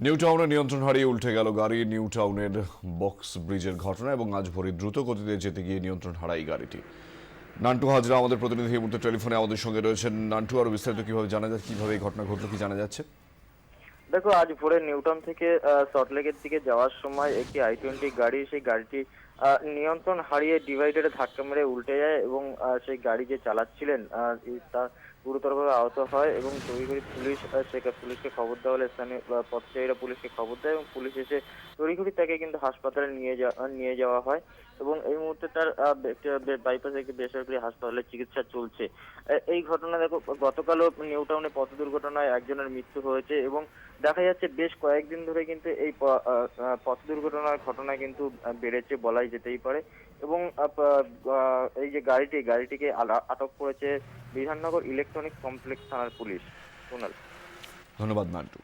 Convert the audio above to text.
New টাউনে নিয়ন্ত্রণ হারিয়ে উল্টে গেল গাড়ি। নিউ টাউনের বক্স ব্রিজের ঘটনা এবং আজ ভোরে দ্রুত গতিতে যেতে গিয়ে নিয়ন্ত্রণ হারায় এই গাড়িটি। নান্টু হাজরা আমাদের প্রতিনিধি এই মুহূর্তে টেলিফোনে আমাদের সঙ্গে রয়েছেন। নান্টু, আরো বিস্তারিত কিভাবে জানা যাচ্ছে, কিভাবে এই ঘটনা ঘটলো, কি জানা যাচ্ছে? দেখো, আজ ভোরে নিউটাউন থেকে সল্টলেকের দিকে যাওয়ার সময় একটি i20 গাড়ি, সেই গাড়িটি নিয়ন্ত্রণ হারিয়ে ডিভাইডারে ধাক্কা মেরে উল্টে যায় এবং সেই গাড়ি যে চালাচ্ছিলেন তার গুরুতরভাবে আহত হয় এবং তড়িঘড়ি পুলিশকে খবর দেওয়া হলে স্থানীয় পথচারীরা পুলিশকে খবর দেয় এবং পুলিশ এসে তড়িঘড়ি তাকে কিন্তু হাসপাতালে নিয়ে যাওয়া হয় এবং এই মুহূর্তে তার বাইপাসে একটি বেসরকারি হাসপাতালে চিকিৎসা চলছে। এই ঘটনা দেখো, গতকালও নিউটাউনে পথ দুর্ঘটনায় একজনের মৃত্যু হয়েছে এবং দেখা যাচ্ছে বেশ কয়েকদিন ধরে কিন্তু এই পথ দুর্ঘটনার ঘটনা কিন্তু বেড়েছে বলাই যেতেই পারে এবং এই যে গাড়িটিকে আটক করেছে বিধাননগর ইলেকট্রনিক্স কমপ্লেক্স থানার পুলিশ। সোনাল। ধন্যবাদ নান্টু।